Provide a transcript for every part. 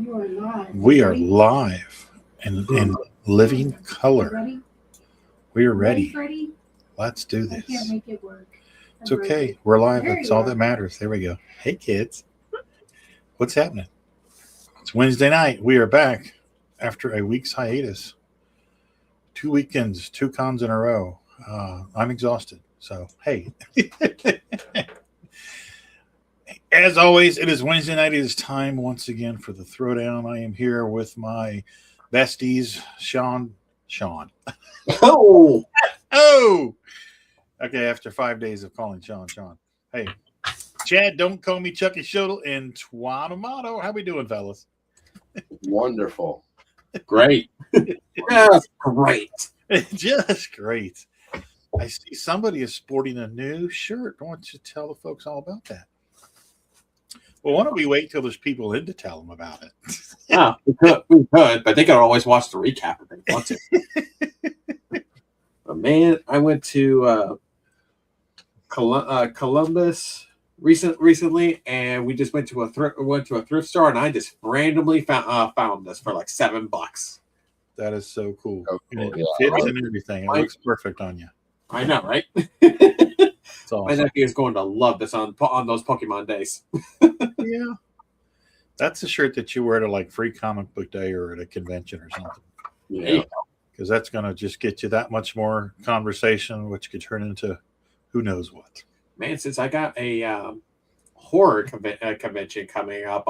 You are live. We are live in living color. Ready? We are ready. Ready? Let's do I can't this. make it work. It's okay. We're live. There That's you all are. that matters. There we go. Hey, kids. What's happening? It's Wednesday night. We are back after a week's hiatus. 2 weekends, 2 cons in a row. I'm exhausted. So, hey. As always, it is Wednesday night. It is time once again for the Throwdown. I am here with my besties, Sean. Oh, Oh! Okay, after 5 days of calling Sean. Hey, Chad, don't call me Chucky Shodel, and Twan Amato. How we doing, fellas? wonderful. Great. Yes, great. Just great. I see somebody is sporting a new shirt. I want you to tell the folks all about that. Well, why don't we wait till there's people in to tell them about it? Yeah, we could, but they could always watch the recap if they want to. But man, I went to Columbus recently, and we just went to a thrift store, and I just randomly found this for like $7. That is so cool. Oh, And cool. it Yeah. fits and everything. It looks perfect on you. I know, right? It's My awesome. nephew is going to love this on those Pokemon days. Yeah. That's the shirt that you wear to like Free Comic Book Day or at a convention or something. Yeah. Because that's going to just get you that much more conversation, which could turn into who knows what. Man, since I got a horror convention coming up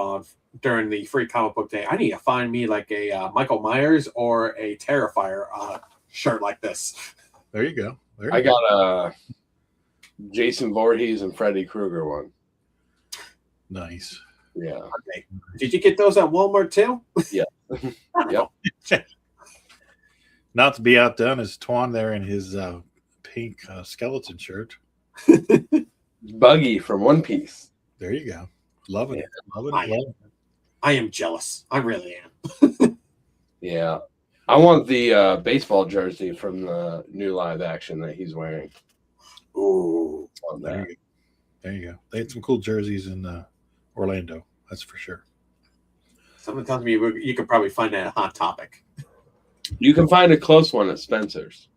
during the Free Comic Book Day, I need to find me like a Michael Myers or a Terrifier shirt like this. There you go. I got a Jason Voorhees and Freddy Krueger one. Nice. Yeah. Okay. Did you get those at Walmart too? Yep. Not to be outdone is Twan there in his pink skeleton shirt. Buggy from One Piece. There you go. Loving it. Loving I it. Loving it. I am jealous. I really am. Yeah. I want the baseball jersey from the new live action that he's wearing. Ooh. On There that. you go. There you go. They had some cool jerseys in Orlando. That's for sure. Someone tells me you could probably find that at Hot Topic. You can find a close one at Spencer's.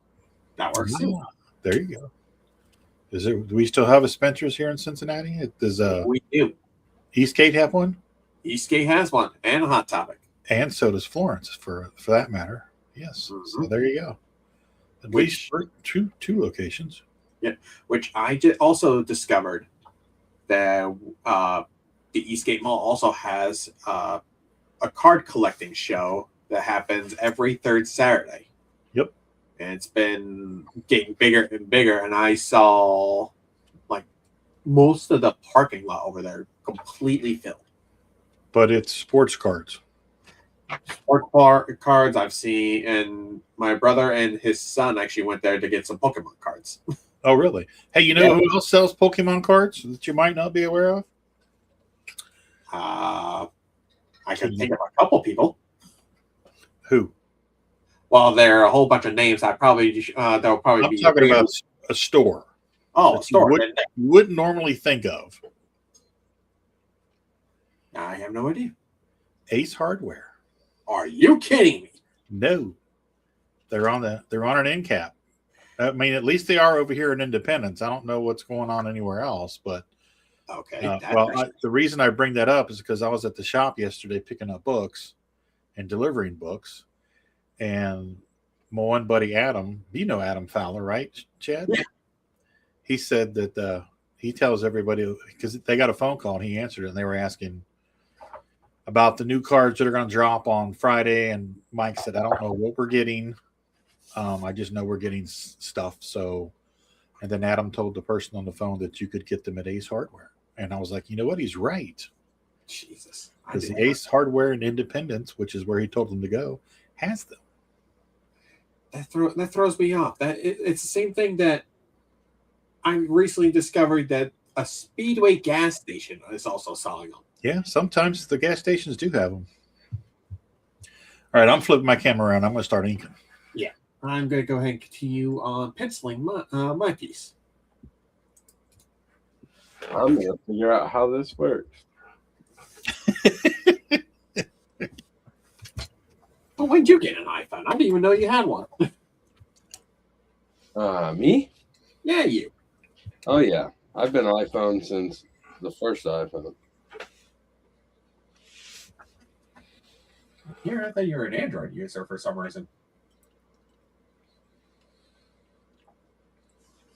That works. Yeah. There you go. Do we still have a Spencer's here in Cincinnati? Does We do. Eastgate have one? Eastgate has one and a Hot Topic. And so does Florence, for that matter. Yes. So there you go. At least two locations. Yeah, which I also discovered that the Eastgate Mall also has a card collecting show that happens every third Saturday. Yep. And it's been getting bigger and bigger, and I saw like most of the parking lot over there completely filled. But it's sports cards. Sport cards I've seen, and my brother and his son actually went there to get some Pokemon cards. Oh, really? Hey, you know who else sells Pokemon cards that you might not be aware of? I can think of a couple people. Who? Well, there are a whole bunch of names. There'll probably I'm be talking about a store. a store. You wouldn't normally think of. I have no idea. Ace Hardware. Are you kidding me? No. They're on an end cap. I mean, at least they are over here in Independence. I don't know what's going on anywhere else, but Okay. the reason I bring that up is because I was at the shop yesterday picking up books and delivering books, and my one buddy Adam, you know Adam Fowler, right, Chad? Yeah. He said that he tells everybody, because they got a phone call and he answered it, and they were asking about the new cards that are going to drop on Friday, and Mike said, I don't know what we're getting. I just know we're getting stuff. So, and then Adam told the person on the phone that you could get them at Ace Hardware. And I was like, you know what? He's right. Jesus. Because the Ace Hardware in Independence, which is where he told them to go, has them. That throws me off. It's the same thing that I recently discovered that a Speedway gas station is also selling them. Yeah, sometimes the gas stations do have them. All right, I'm flipping my camera around. I'm going to start inking. Yeah. I'm going to go ahead and continue on penciling my piece. I'm going to figure out how this works. when'd you get an iPhone? I didn't even know you had one. Me? Yeah, you. Oh yeah, I've been on iPhone since the first iPhone. Here, I thought you were an Android user for some reason.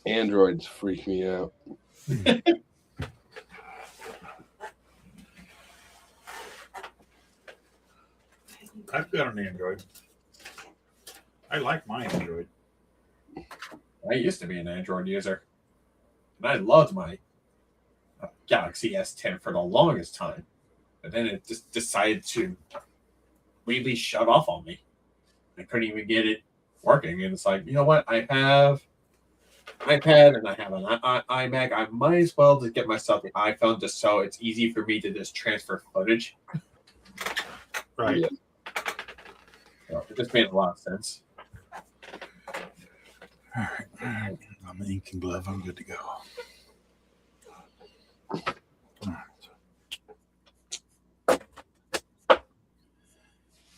Androids freak me out. I've got an Android. I like my Android. I used to be an Android user, and I loved my Galaxy S10 for the longest time. But then it just decided to really shut off on me. I couldn't even get it working. And it's like, you know what? I have an iPad and I have an iMac. I might as well just get myself the iPhone just so it's easy for me to just transfer footage. Right. Yeah. So it just made a lot of sense. All right. I'm an ink and glove. I'm good to go. All right.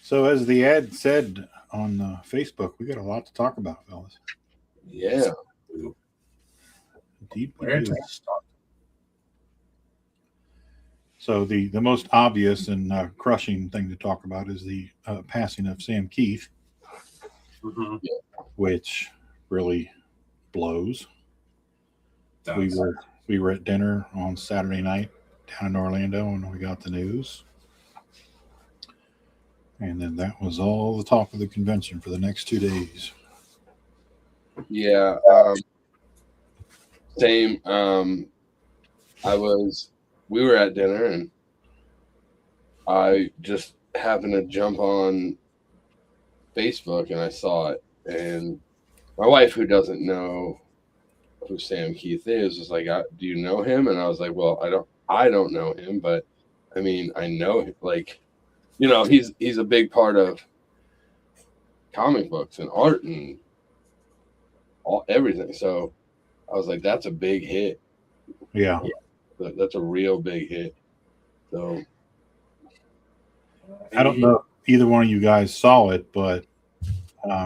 So as the ad said on Facebook, we got a lot to talk about, fellas. Yeah. Deep. Where to start? So the most obvious and crushing thing to talk about is the passing of Sam Keith, Mm-hmm. which really blows. We were at dinner on Saturday night down in Orlando when we got the news. And then that was all the talk of the convention for the next 2 days. Yeah. Same. We were at dinner and I just happened to jump on Facebook and I saw it. And my wife, who doesn't know who Sam Keith is, was like, "Do you know him?" And I was like, "Well, I don't know him, but I mean, I know him. Like, you know, he's a big part of comic books and art and everything." So I was like, "That's a big hit. Yeah. That's a real big hit." So I don't know if either one of you guys saw it, but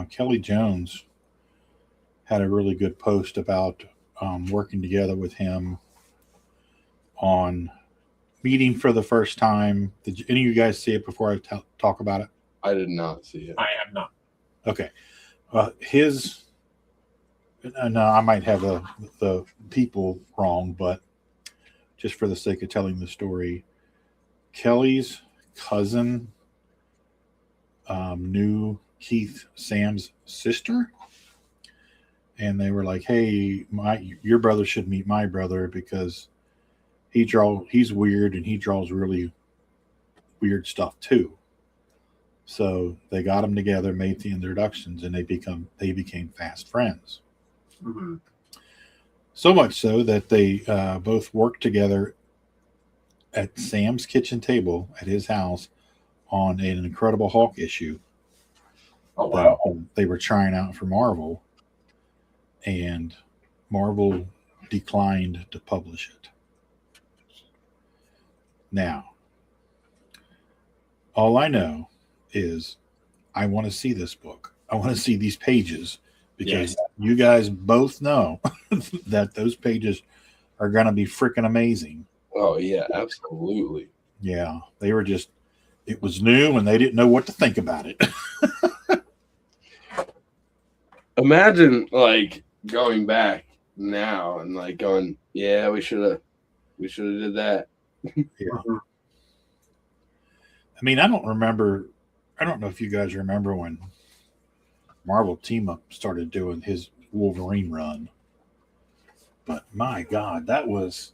Kelly Jones had a really good post about working together with him on meeting for the first time. Did any of you guys see it before I talk about it? I did not see it. I am not. Okay. No, I might have the people wrong, but just for the sake of telling the story, Kelly's cousin knew Sam's sister, and they were like, "Hey, your brother should meet my brother because he's weird and he draws really weird stuff too." So they got them together, made the introductions, and they became fast friends. Mm-hmm. So much so that they both worked together at Sam's kitchen table at his house on an Incredible Hulk issue. Oh, wow. That they were trying out for Marvel, and Marvel declined to publish it. Now, all I know is I want to see this book. I want to see these pages because you guys both know that those pages are going to be freaking amazing. Oh, yeah, absolutely. Yeah, they were just, it was new and they didn't know what to think about it. Imagine like going back now and like going, yeah, we should have did that. Yeah. I mean, I don't know if you guys remember when Marvel Team Up started doing his Wolverine run. But my God, that was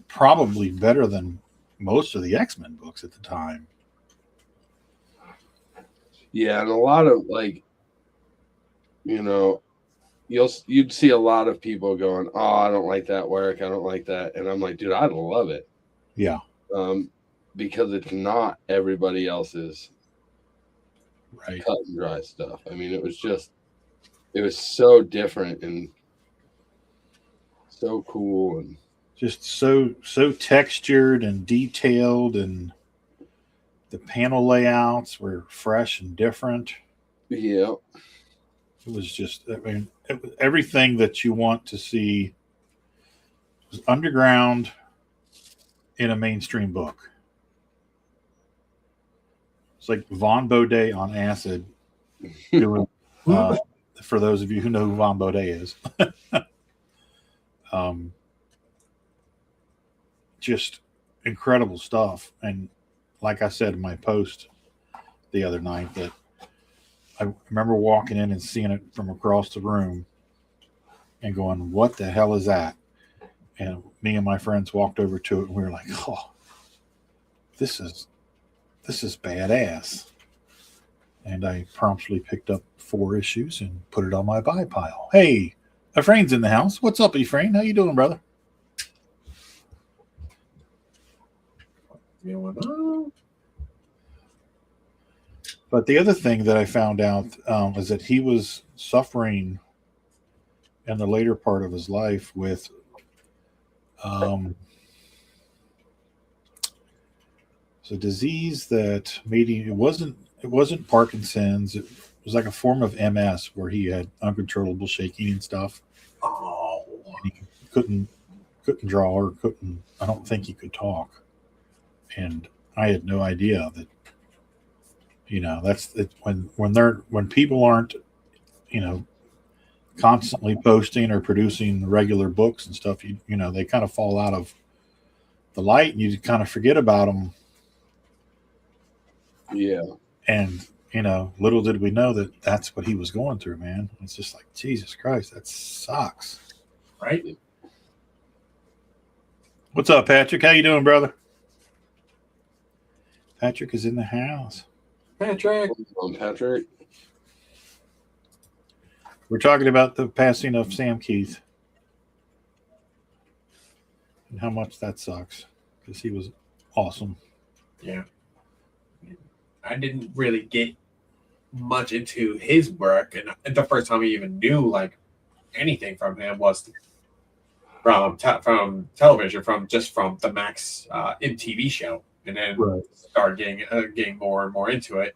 probably better than most of the X-Men books at the time. Yeah, and a lot of like, you know, you'd see a lot of people going, "Oh, I don't like that work. I don't like that," and I'm like, dude, I love it. Yeah. Because it's not everybody else's right cut and dry stuff. I mean, it was so different and so cool and just so textured and detailed, and The panel layouts were fresh and different. Yeah. It was just, I mean, everything that you want to see was underground in a mainstream book. It's like Von Baudet on acid. Doing, for those of you who know who Von Baudet is. Just incredible stuff. And like I said in my post the other night, that I remember walking in and seeing it from across the room and going, what the hell is that? And me and my friends walked over to it and we were like, oh, this is badass. And I promptly picked up 4 issues and put it on my buy pile. Hey, Ephraim's in the house. What's up, Ephraim? How you doing, brother? But the other thing that I found out is that he was suffering in the later part of his life with it's a disease that made him, it wasn't Parkinson's. It was like a form of MS where he had uncontrollable shaking and stuff. Oh, And he couldn't draw or I don't think he could talk. And I had no idea that, that's it, when people aren't, constantly posting or producing regular books and stuff, they kind of fall out of the light and you kind of forget about them. Yeah. And, little did we know that that's what he was going through, man. It's just like, Jesus Christ, that sucks. Right? What's up, Patrick? How you doing, brother? Patrick is in the house. Patrick. Patrick. We're talking about the passing of Sam Keith and how much that sucks because he was awesome. Yeah. I didn't really get much into his work, and the first time I even knew like anything from him was from television, from the Max MTV show, and then started getting more and more into it.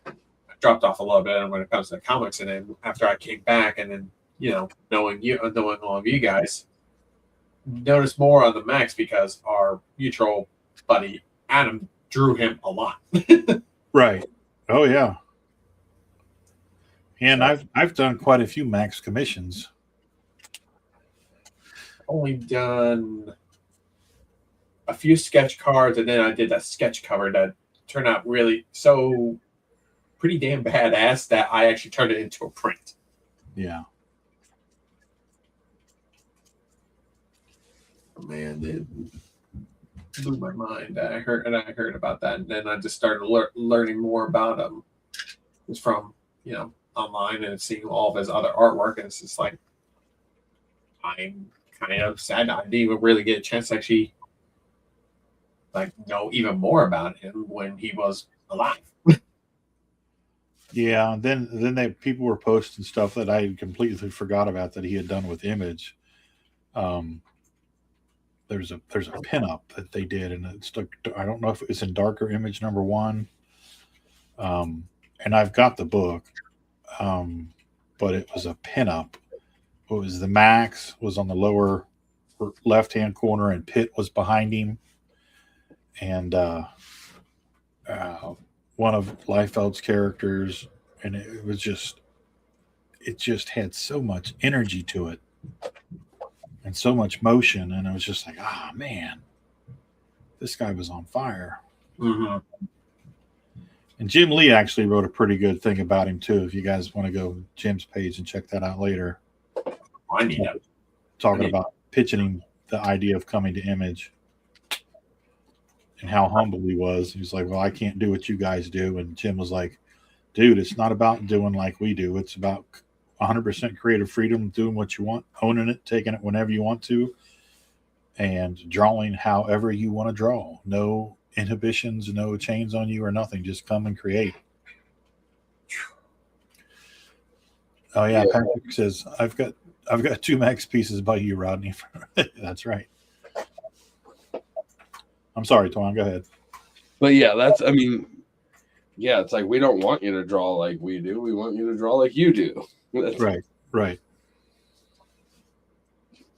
I dropped off a little bit when it comes to the comics, and then after I came back, and then knowing all of you guys, noticed more on the Max because our mutual buddy Adam drew him a lot. Right. Oh yeah. And I've done quite a few Max commissions. Only done a few sketch cards, and then I did that sketch cover that turned out really pretty damn badass that I actually turned it into a print. Yeah. Man, it blew my mind. I heard about that, and then I just started learning more about him. It's from online and seeing all of his other artwork, and it's just like I'm kind of sad I didn't even really get a chance to actually know even more about him when he was alive. Yeah, and then people were posting stuff that I completely forgot about that he had done with Image. There's a pinup that they did, and it's I don't know if it's in Darker Image #1. And I've got the book, but it was a pinup. It was the Max was on the lower left-hand corner, and Pitt was behind him, and one of Liefeld's characters, and it just had so much energy to it and so much motion, and I was just like, man, this guy was on fire. Mm-hmm. And Jim Lee actually wrote a pretty good thing about him too. If you guys want to go to Jim's page and check that out later, I need that. Talking about pitching him the idea of coming to Image and how humble he was. He was like, well, I can't do what you guys do. And Jim was like, dude, it's not about doing like we do. It's about 100% creative freedom, doing what you want, owning it, taking it whenever you want to, and drawing however you want to draw. No inhibitions, no chains on you or nothing. Just come and create. Oh yeah. Patrick says, I've got 2 Max pieces by you, Rodney. That's right. I'm sorry, Twan, go ahead. But yeah, that's, I mean, yeah, it's like we don't want you to draw like we do. We want you to draw like you do. Right. Right.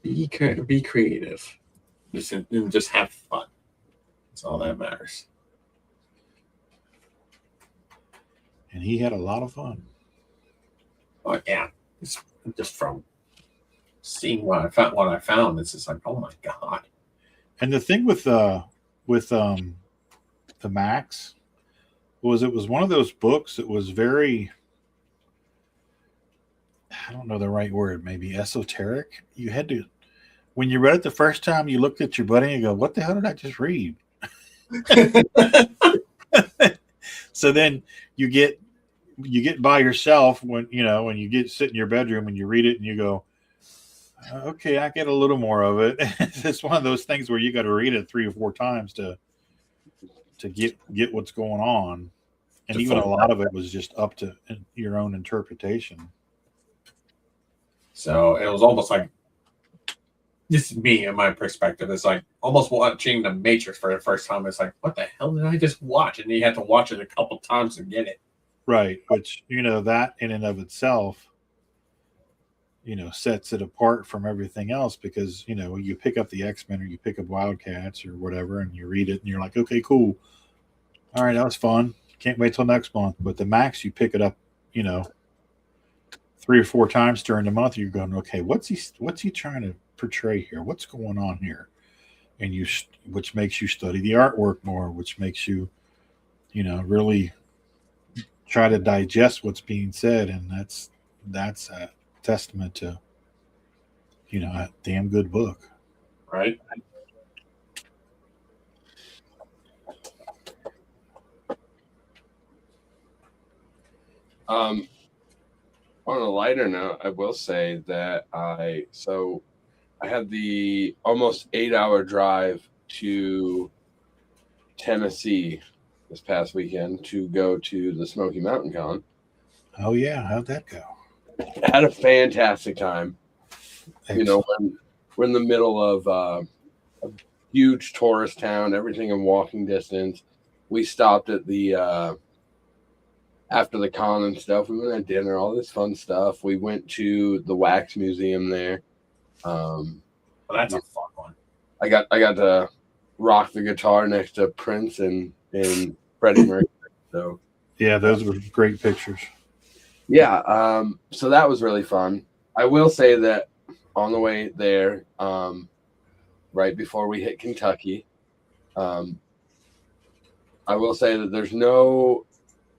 Be creative. Just have fun. That's all that matters. And he had a lot of fun. Oh yeah, it's just from seeing what I found. It's just like, oh my god. And the thing with the Max was it was one of those books that was very, I don't know the right word, maybe esoteric. You had to, when you read it the first time, you looked at your buddy and go, "What the hell did I just read?" So then you get by yourself when you get sit in your bedroom and you read it and you go, "Okay, I get a little more of it." It's one of those things where you got to read it 3 or 4 times to get what's going on, and even a lot of it was just up to your own interpretation. So it was almost like, this is me and my perspective. It's like almost watching The Matrix for the first time. It's like, what the hell did I just watch? And you had to watch it a couple times to get it. Right, which that in and of itself, sets it apart from everything else because you pick up the X-Men or you pick up Wildcats or whatever, and you read it and you're like, okay, cool, all right, that was fun. Can't wait till next month. But the Max, you pick it up, 3 or 4 times during the month. You're going, okay, what's he trying to portray here? What's going on here? And which makes you study the artwork more, which makes you, really try to digest what's being said, and that's a testament to, a damn good book, right? On a lighter note, I will say that I had the almost 8-hour drive to Tennessee this past weekend to go to the Smoky Mountain Con. Oh yeah, how'd that go? Had a fantastic time. Excellent. We're in the middle of a huge tourist town, everything in walking distance. We stopped at the after the con and stuff. We went at dinner, all this fun stuff. We went to the wax museum there. Well, that's a fun one. I got to rock the guitar next to Prince and Freddie Mercury. So yeah, those were great pictures. Yeah, so that was really fun. I will say that on the way there, right before we hit Kentucky, I will say that there's no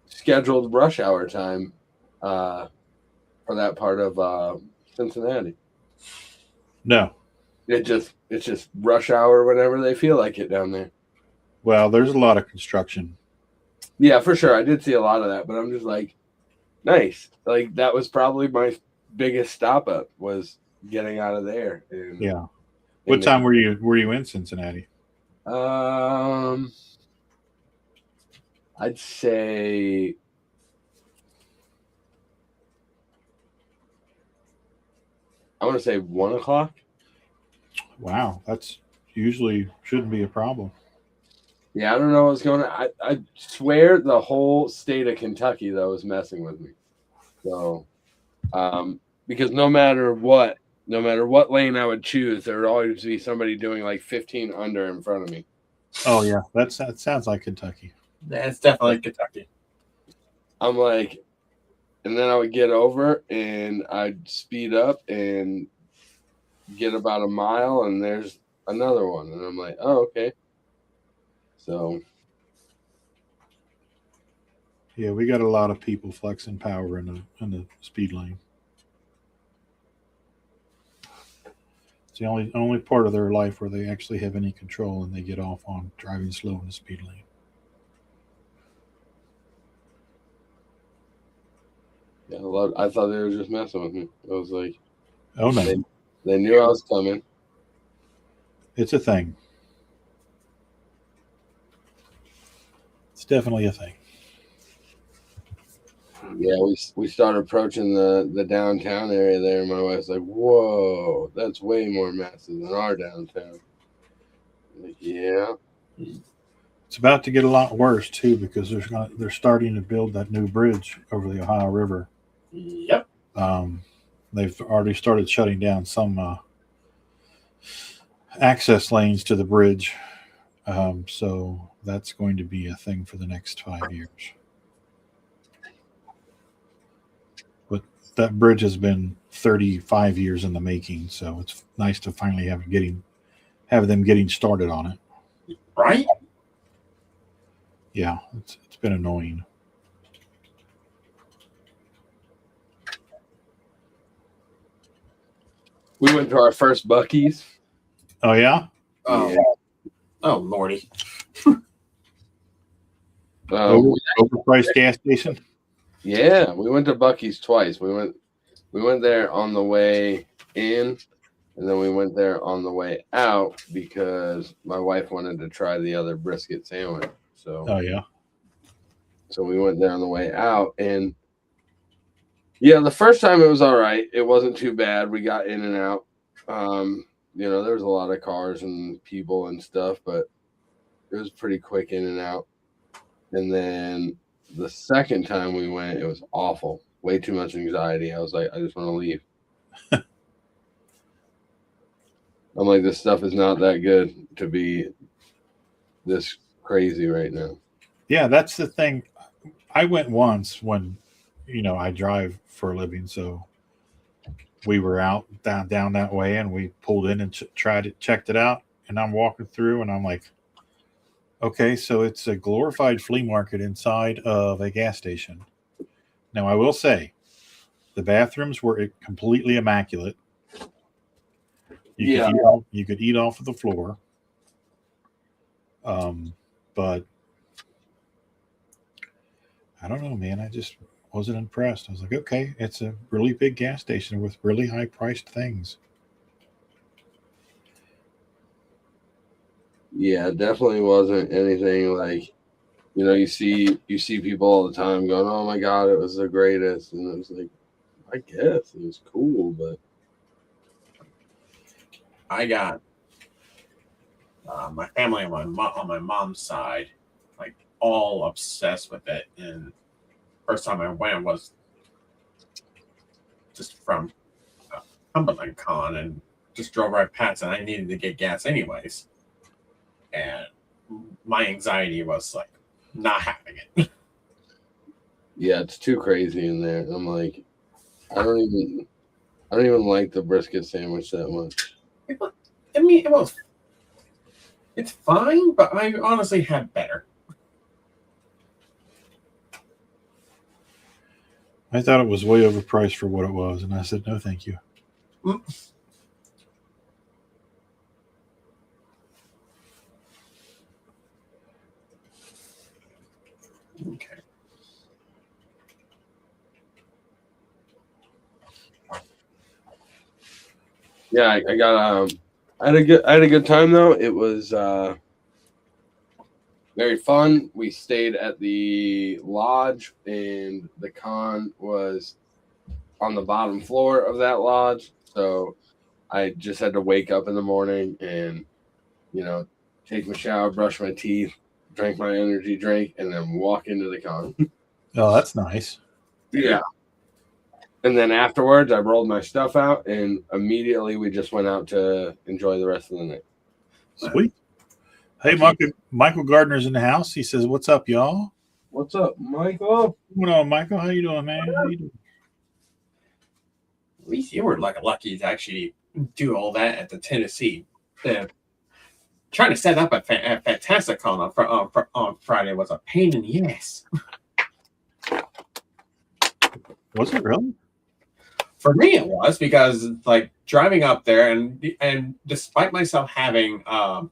scheduled rush hour time for that part of Cincinnati. No. It's just rush hour whenever they feel like it down there. Well, there's a lot of construction. Yeah, for sure. I did see a lot of that, but I'm just like, nice. Like that was probably my biggest stop up was getting out of there. Yeah. What time were you in Cincinnati? I'd say I want to say 1 o'clock. Wow, that's usually shouldn't be a problem. Yeah, I don't know what's going on. I swear the whole state of Kentucky though is messing with me. So, because no matter what lane I would choose, there would always be somebody doing like 15 under in front of me. Oh yeah, that sounds like Kentucky. That's definitely Kentucky. I'm like, and then I would get over and I'd speed up and get about a mile, and there's another one, and I'm like, oh okay. So, yeah, we got a lot of people flexing power in the speed lane. It's the only part of their life where they actually have any control, and they get off on driving slow in the speed lane. yeah, I thought they were just messing with me. I was like, oh no, they knew I was coming. It's a thing. It's definitely a thing. Yeah, we started approaching the downtown area there. My wife's like, whoa, that's way more massive than our downtown. I'm like, yeah. It's about to get a lot worse too because they're starting to build that new bridge over the Ohio River. Yep. Um, they've already started shutting down some access lanes to the bridge. So that's going to be a thing for the next 5 years. But that bridge has been 35 years in the making, so it's nice to finally have them getting started on it. Right? Yeah, it's been annoying. We went to our first Buc-ee's. Oh yeah? Oh, Yeah. Oh, Lordy. Overpriced gas station? Yeah, we went to Buc-ee's twice. We went there on the way in, and then we went there on the way out because my wife wanted to try the other brisket sandwich. Oh yeah. So we went there on the way out, and yeah, the first time it was all right. It wasn't too bad. We got in and out. There was a lot of cars and people and stuff, but it was pretty quick in and out. And then the second time we went, it was awful. Way too much anxiety. I was like, I just want to leave. I'm like, this stuff is not that good to be this crazy right now. Yeah, that's the thing. I went once when, I drive for a living, so we were out down that way, and we pulled in and checked it out, and I'm walking through, and I'm like, okay, so it's a glorified flea market inside of a gas station. Now, I will say, the bathrooms were completely immaculate. You could eat off of the floor. But I don't know, man. I just wasn't impressed. I was like, okay, it's a really big gas station with really high priced things. Yeah, it definitely wasn't anything like, you see people all the time going, oh my God, it was the greatest. And it was like, I guess it was cool, but I got my family on my mom's side, like all obsessed with it. And first time I went was just from Cumberland Con, and just drove right past, and I needed to get gas anyways. And my anxiety was like not having it. yeah, it's too crazy in there. I'm like, I don't even like the brisket sandwich that much. It's fine, but I honestly had better. I thought it was way overpriced for what it was, and I said, no, thank you. Okay. Yeah, I got I had a good time though. It was very fun. We stayed at the lodge, and the con was on the bottom floor of that lodge. So I just had to wake up in the morning and, take my shower, brush my teeth, drink my energy drink, and then walk into the con. Oh, that's nice. Yeah. And then afterwards, I rolled my stuff out, and immediately we just went out to enjoy the rest of the night. Sweet. Hey, Michael Gardner's in the house. He says, "What's up, y'all?" What's up, Michael? What's on, Michael? How you doing, man? How you doing? At least you were lucky to actually do all that at the Tennessee. Trying to set up a Fantasticon on Friday was a pain in the ass. Was it really? For me, it was, because driving up there, and despite myself having an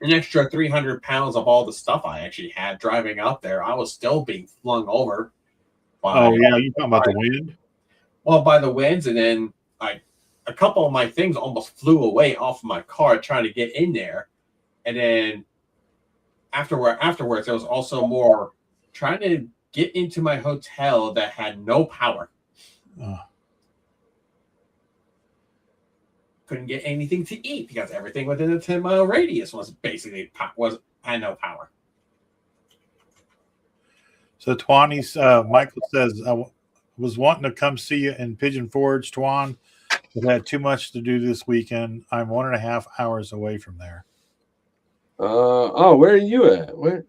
extra 300 pounds of all the stuff I actually had driving up there, I was still being flung over. You talking about the wind? Well, by the winds, and then a couple of my things almost flew away off of my car trying to get in there, and then afterwards there was also more trying to get into my hotel that had no power. Couldn't get anything to eat because everything within a 10-mile radius had no power. So Twan, Michael says, was wanting to come see you in Pigeon Forge, Twan, but had too much to do this weekend. I'm 1.5 hours away from there. Where are you at? Where?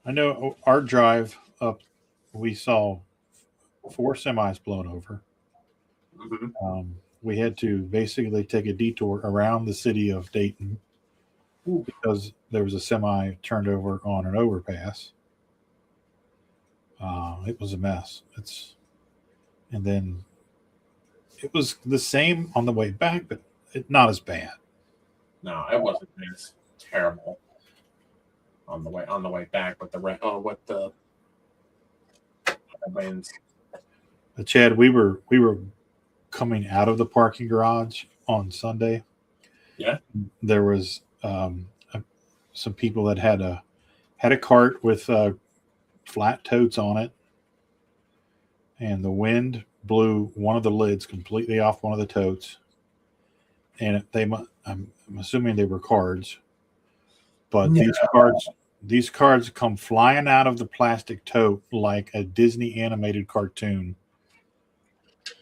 I know our drive up, we saw 4 semis blown over. Mm-hmm. We had to basically take a detour around the city of Dayton because there was a semi turned over on an overpass. It was a mess. And then it was the same on the way back, but not as bad. No, it wasn't as terrible on the way back with the winds. But Chad, we were coming out of the parking garage on Sunday. Yeah, there was some people that had a cart with flat totes on it, and the wind blew one of the lids completely off one of the totes, and I'm assuming they were cards, but no. these cards come flying out of the plastic tote like a Disney animated cartoon,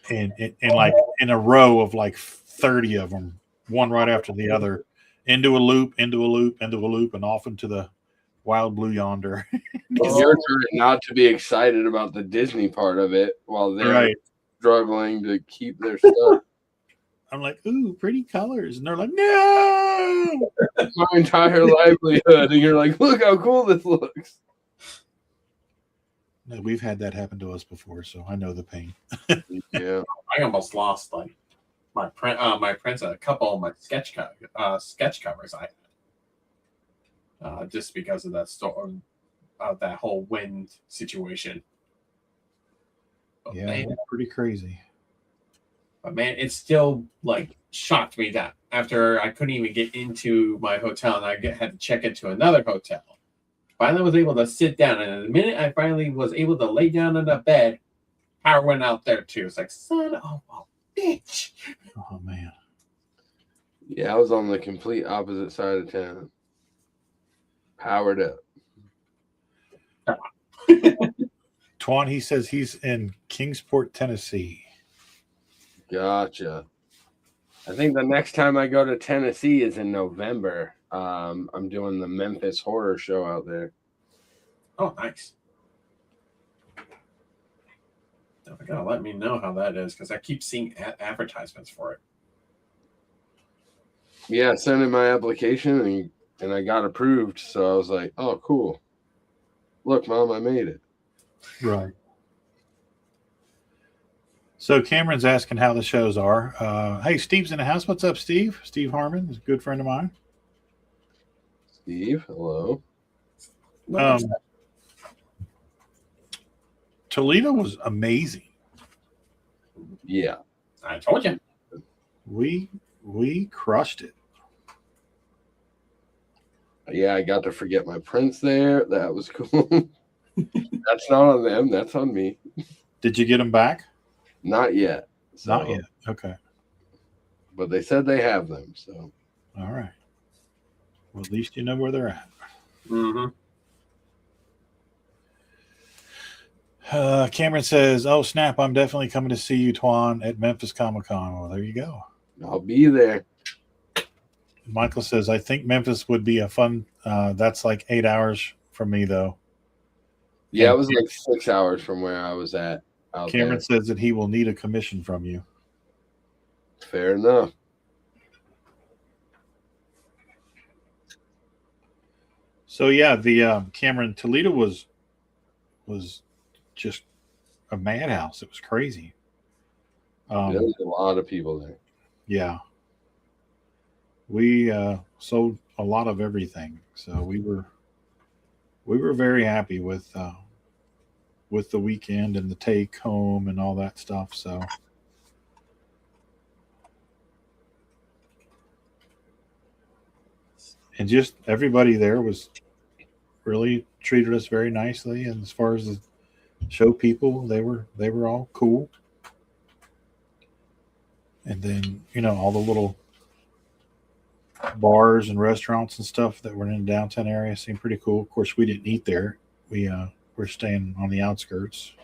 and like in a row of like 30 of them, one right after the other, into a loop, into a loop, into a loop, and off into the wild blue yonder. You're trying not to be excited about the Disney part of it while they're struggling to keep their stuff. I'm like, ooh, pretty colors. And they're like, no! My entire livelihood. And you're like, look how cool this looks. No, we've had that happen to us before, so I know the pain. Yeah. I almost lost like my prints, a couple of my sketch covers I had. Just because of that storm, that whole wind situation. But Yeah, man, it's pretty crazy. But man, it still like shocked me that after I couldn't even get into my hotel and I had to check into another hotel. Finally was able to sit down, and the minute I finally was able to lay down in the bed, power went out there too. It's like, son of a bitch. Oh man. Yeah, I was on the complete opposite side of town. Powered up. Twan, he says he's in Kingsport, Tennessee. Gotcha. I think the next time I go to Tennessee is in November. I'm doing the Memphis Horror Show out there. Oh, nice. You gotta let me know how that is, because I keep seeing advertisements for it. Yeah, I sent in my application and I got approved. So I was like, oh, cool. Look, Mom, I made it. Right. So Cameron's asking how the shows are. Hey, Steve's in the house. What's up, Steve? Steve Harmon is a good friend of mine. Steve, hello. Toledo was amazing. Yeah. I told you. We crushed it. Yeah, I got to forget my prints there. That was cool. That's not on them. That's on me. Did you get them back? Not yet. So, Not yet. Okay. But they said they have them. So. All right. Well, at least you know where they're at. Mm-hmm. Cameron says, "Oh snap! I'm definitely coming to see you, Twan, at Memphis Comic Con." Well, there you go. I'll be there. Michael says, "I think Memphis would be a fun. That's like 8 hours from me, though." Yeah, And it was like 6 hours from where I was at. Cameron says that he will need a commission from you. Fair enough. So yeah, the Cameron, Toledo was just a madhouse. It was crazy. There was a lot of people there. Yeah. We sold a lot of everything, so we were very happy with the weekend and the take home and all that stuff. So and just everybody there was really treated us very nicely, and as far as the show people, they were all cool. And then, all the little bars and restaurants and stuff that were in the downtown area seemed pretty cool. Of course, we didn't eat there. We're staying on the outskirts.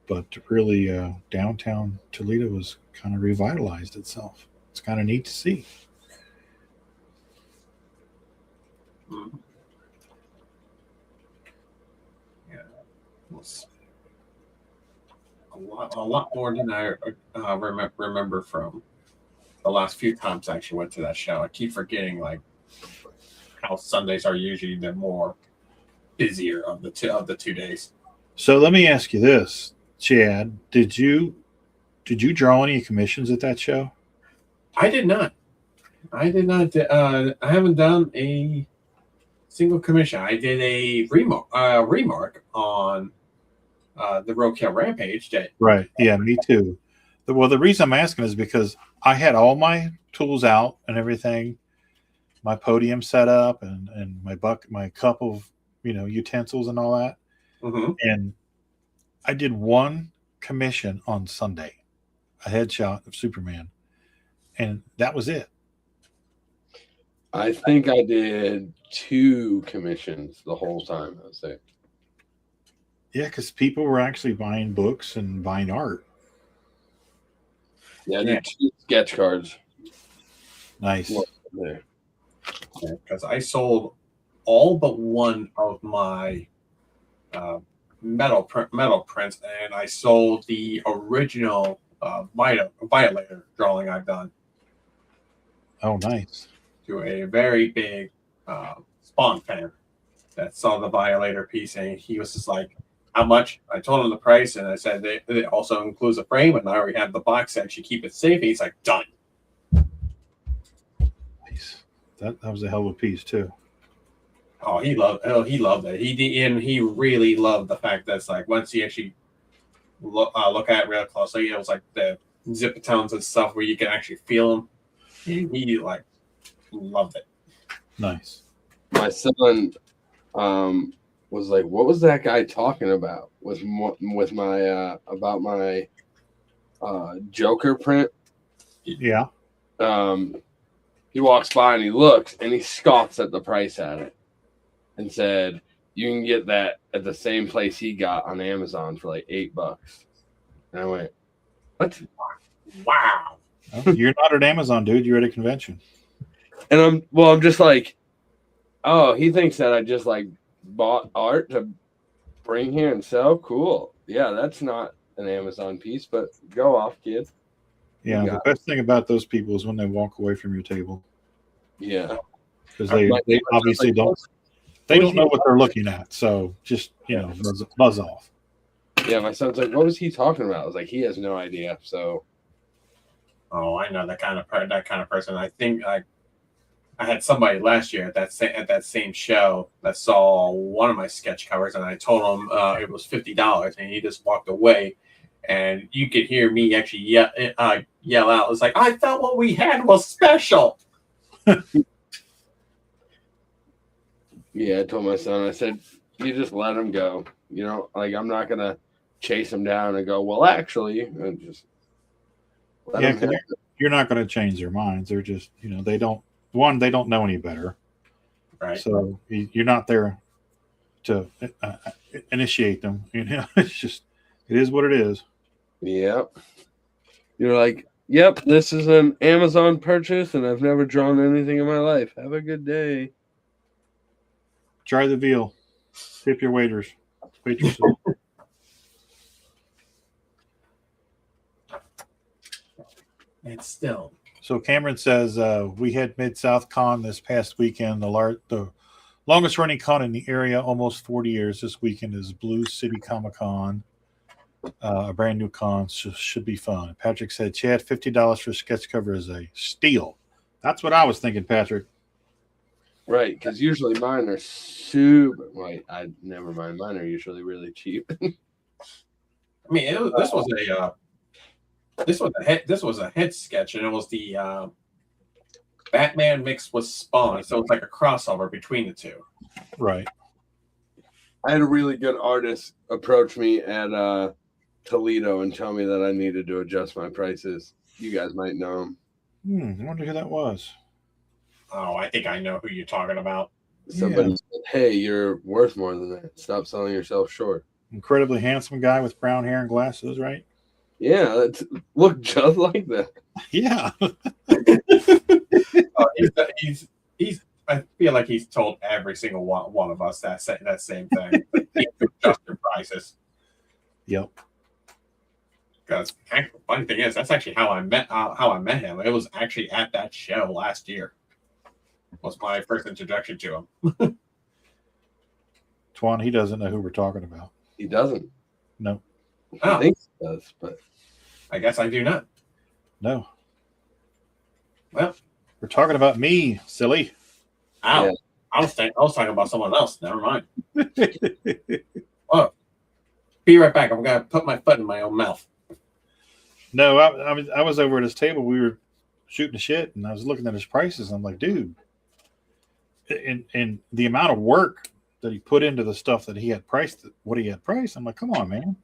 But really, downtown Toledo was kind of revitalized itself. It's kind of neat to see. Mhm. Yeah, it was a lot more than I remember from the last few times I actually went to that show. I keep forgetting like how Sundays are usually the more busier of the 2 days. So let me ask you this, Chad. Did you draw any commissions at that show? I did not. I did not. I haven't done a single commission. I did a remark on the Roadkill Rampage. That Right. Yeah, me too. Well, the reason I'm asking is because I had all my tools out and everything, my podium set up and my cup of utensils and all that. mm-hmm. And I did one commission on Sunday, a headshot of Superman, and that was it. I think I did 2 commissions the whole time. I would say. Yeah, because people were actually buying books and buying art. Yeah, I did 2 sketch cards. Nice. There. Because I sold all but one of my metal prints, and I sold the original Violator drawing I've done Oh, nice. to a very big Spawn fan that saw the Violator piece, and he was just like, "How much?" I told him the price, and I said it also includes a frame, and I already have the box to actually keep it safe. And he's like, "Done." Nice. That was a hell of a piece too. Oh, he loved it. He really loved the fact that it's like once he actually look at it real closely, it was like the zip tones and stuff where you can actually feel them. He like loved it. Nice. My son was like, "What was that guy talking about with my about my Joker print?" Yeah. He walks by and he looks and he scoffs at the price at it and said, "You can get that at the same place he got on Amazon for like $8." And I went, "What?" Wow. Well, you're not at Amazon, dude. You're at a convention. And I'm just like, oh, he thinks that I just like bought art to bring here and sell. Cool. Yeah, that's not an Amazon piece, but go off, kid. Yeah, the best thing about those people is when they walk away from your table. Yeah, because they obviously don't know what they're looking at. So just buzz off. Yeah, my son's like, "What was he talking about?" I was like, "He has no idea." So, oh, I know that kind of person. I think I had somebody last year at that same show that saw one of my sketch covers, and I told him it was $50, and he just walked away. And you could hear me actually yell out. It's like, I thought what we had was special. Yeah, I told my son, I said, "You just let him go. Like I'm not gonna chase him down and go, well, actually, and just let him hit." You're not going to change their minds. They're just, they don't know any better. Right. So you're not there to initiate them. It's just, it is what it is. Yep. You're like, "Yep, this is an Amazon purchase, and I've never drawn anything in my life. Have a good day." Try the veal. Tip your waitresses. It's still. So Cameron says we had Mid-South Con this past weekend. The longest running con in the area, almost 40 years. This weekend is Blue City Comic Con. A brand new con, should be fun. Patrick said, "Chad, $50 for a sketch cover is a steal." That's what I was thinking, Patrick. Right, because usually mine are super. Wait, I never mind. Mine are usually really cheap. I mean, this was a head sketch, and it was the Batman mixed with Spawn, so it's like a crossover between the two. Right. I had a really good artist approach me at Toledo and tell me that I needed to adjust my prices. You guys might know him. I wonder who that was. Oh, I think I know who you're talking about. Somebody said, "Hey, you're worth more than that. Stop selling yourself short." Incredibly handsome guy with brown hair and glasses, right? Yeah, look just like that. Yeah. He's. I feel like he's told every single one of us that same thing. Adjust your prices. Yep. Because funny thing is, that's actually how I met him. It was actually at that show last year. Was my first introduction to him. Twan, he doesn't know who we're talking about. He doesn't. No. He thinks he does, but I guess I do not. No. Well, we're talking about me, silly. Ow. Yeah. I was talking about someone else. Never mind. Oh, be right back. I'm gonna put my foot in my own mouth. No, I was over at his table. We were shooting the shit, and I was looking at his prices. I'm like, dude, and the amount of work that he put into the stuff that he had priced, what he had priced. I'm like, come on, man.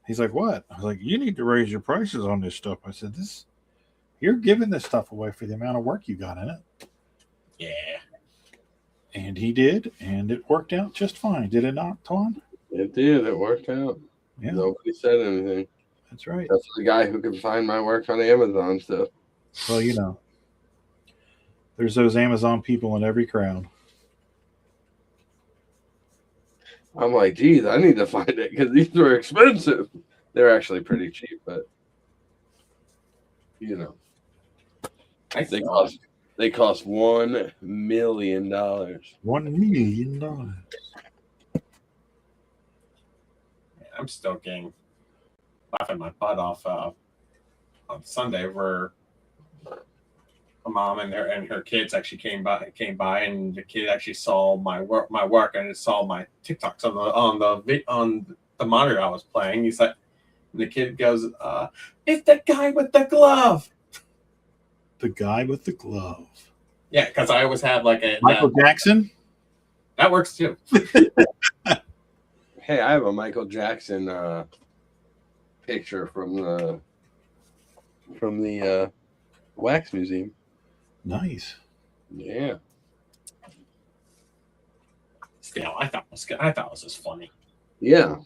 He's like, what? I was like, you need to raise your prices on this stuff. I said, you're giving this stuff away for the amount of work you got in it. Yeah. And he did, and it worked out just fine. Did it not, Twan? It did. It worked out. Yeah. Nobody said anything. That's right. That's the guy who can find my work on Amazon stuff. Well, you know, there's those Amazon people in every crowd. I'm like, geez, I need to find it because these are expensive. They're actually pretty cheap, but you know, they cost $1 million. $1 million. I'm still laughing my butt off on Sunday where my mom and her kids actually came by and the kid actually saw my work and it saw my TikToks on the monitor I was playing. He's like, and the kid goes, "It's the guy with the glove." The guy with the glove. Yeah, because I always have like a Michael Jackson. That works too. Hey, I have a Michael Jackson picture from the wax museum. Nice. Yeah. Still, I thought it was just funny. Yeah.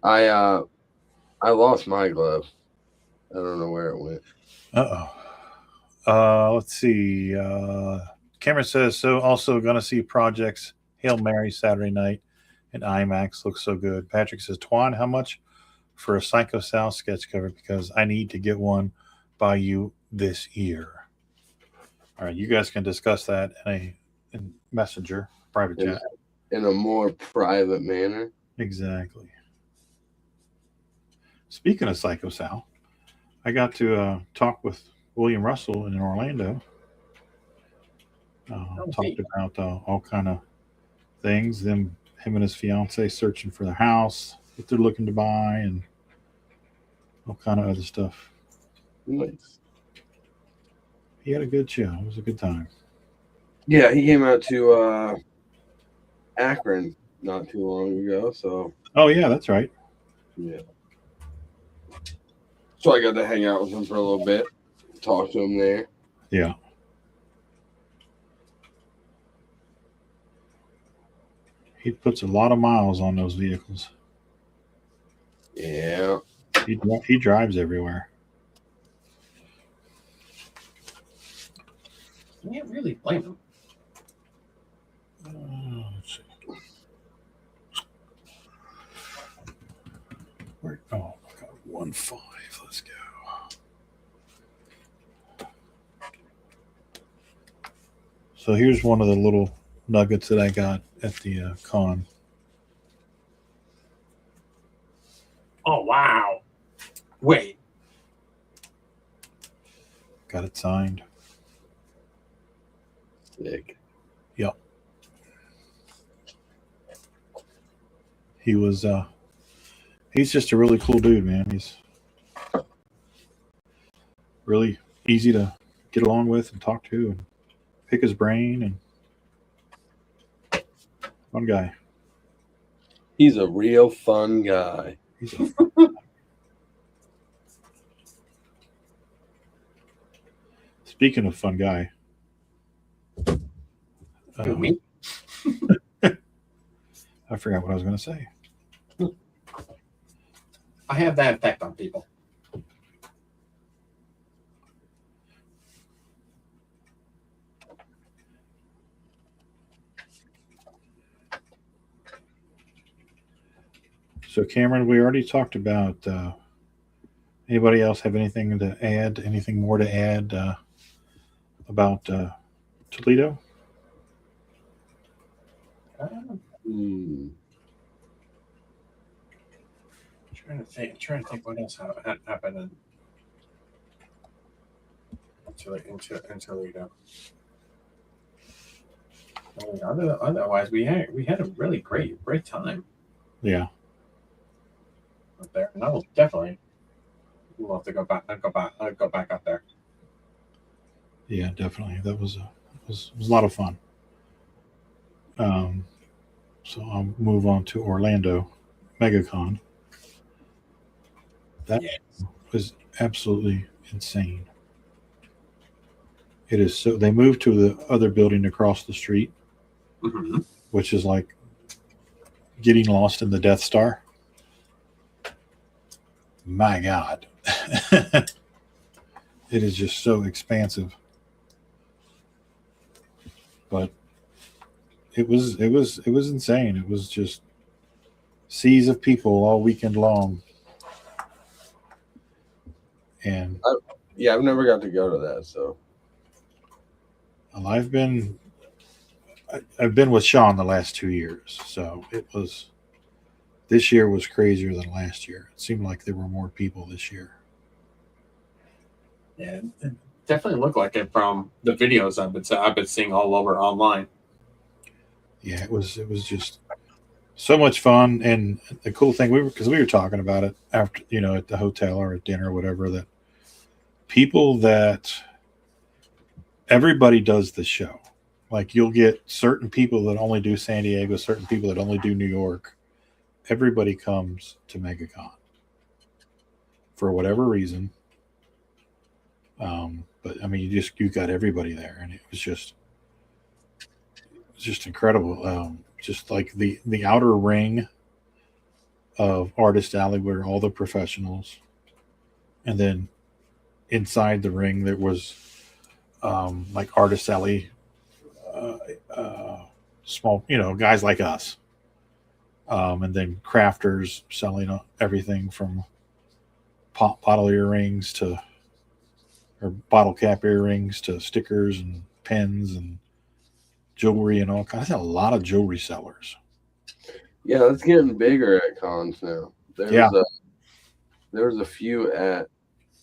I lost my glove. I don't know where it went. Let's see. Cameron says, so also going to see Projects Hail Mary Saturday night in IMAX. Looks so good. Patrick says, Twan, how much for a Psycho Sal sketch cover? Because I need to get one by you this year. All right, you guys can discuss that in Messenger, private chat. In a more private manner. Exactly. Speaking of Psycho Sal, I got to talk with William Russell in Orlando. Talked about all kind of things. Him and his fiance searching for their house that they're looking to buy, and all kind of other stuff. Nice. He had a good show. It was a good time. Yeah, he came out to Akron not too long ago. So. Oh yeah, that's right. Yeah. So I got to hang out with him for a little bit, talk to him there. Yeah. He puts a lot of miles on those vehicles. Yeah. He drives everywhere. You can't really blame him. Let's see. Oh, I got 1.5. Let's go. So here's one of the little nuggets that I got at the con. Oh, wow. Wait. Got it signed. Sick. Yep. He was he's just a really cool dude, man. He's really easy to get along with and talk to and pick his brain, and fun guy. He's a real fun guy. Speaking of fun guy, Me? I forgot what I was going to say. I have that effect on people. So, Cameron, we already talked about. Anybody else have anything to add? Anything more to add about Toledo? Trying to think what else happened in Toledo. I mean, otherwise, we had a really great time Yeah. up there, and I will definitely love to go back. Go back up there. Yeah, definitely. That was a lot of fun. So I'll move on to Orlando MegaCon. That was absolutely insane. It is so. They moved to the other building across the street, which is like getting lost in the Death Star. My God, it is just so expansive. But it was insane. It was just seas of people all weekend long. And I've never got to go to that. So I've been with Sean the last 2 years, so this year was crazier than last year. It seemed like there were more people this year. Yeah, it definitely looked like it from the videos I've been seeing all over online. Yeah, it was just so much fun. And the cool thing, we were talking about it after, at the hotel or at dinner or whatever, that people that everybody does the show. Like, you'll get certain people that only do San Diego, certain people that only do New York. Everybody comes to MegaCon for whatever reason. But I mean, you got everybody there, and it was just incredible. Just like the outer ring of Artist Alley were all the professionals, and then inside the ring there was like Artist Alley, small, guys like us, and then crafters selling everything from bottle earrings or bottle cap earrings to stickers and pens and jewelry and all kinds. A lot of jewelry sellers. Yeah, it's getting bigger at cons now. There's a few at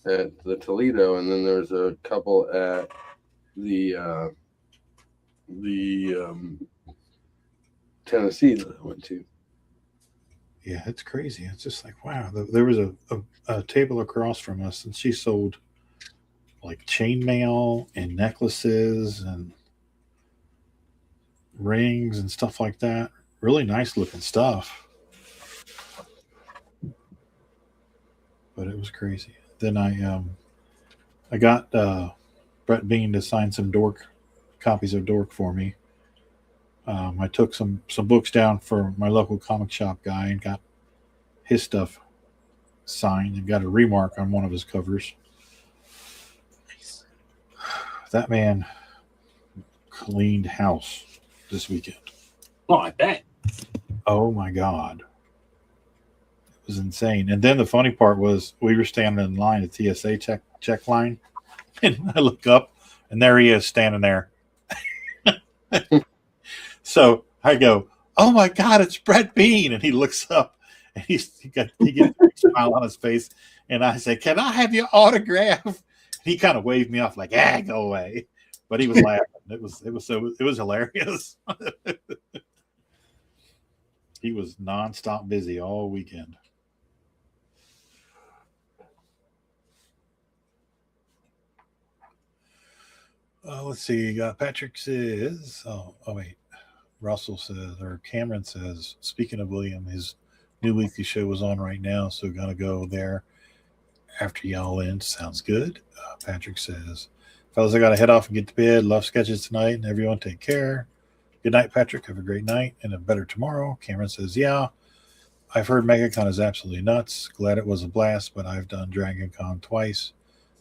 the Toledo, and then there's a couple at the Tennessee that I went to. Yeah, it's crazy. It's just like, wow. There was a table across from us, and she sold like chainmail and necklaces and rings and stuff like that. Really nice looking stuff. But it was crazy. Then I got Brett Bean to sign some copies of Dork for me. I took some books down for my local comic shop guy and got his stuff signed and got a remark on one of his covers. Nice. That man cleaned house this weekend. Oh, I bet. Oh my God. It was insane. And then the funny part was we were standing in line at TSA check line, and I look up and there he is standing there. So I go, "Oh my God, it's Brett Bean!" And he looks up, and he gets a smile on his face. And I say, "Can I have your autograph?" And he kind of waved me off, like, go away." But he was laughing. It was hilarious. He was nonstop busy all weekend. Let's see. Patrick says, "Oh wait." Russell says, or Cameron says, speaking of William, his new weekly show was on right now, so gonna go there after y'all in. Sounds good. Patrick says, if Fellas, I got to head off and get to bed. Love sketches tonight, and everyone take care. Good night, Patrick. Have a great night and a better tomorrow. Cameron says, yeah, I've heard MegaCon is absolutely nuts. Glad it was a blast, but I've done Dragon Con twice,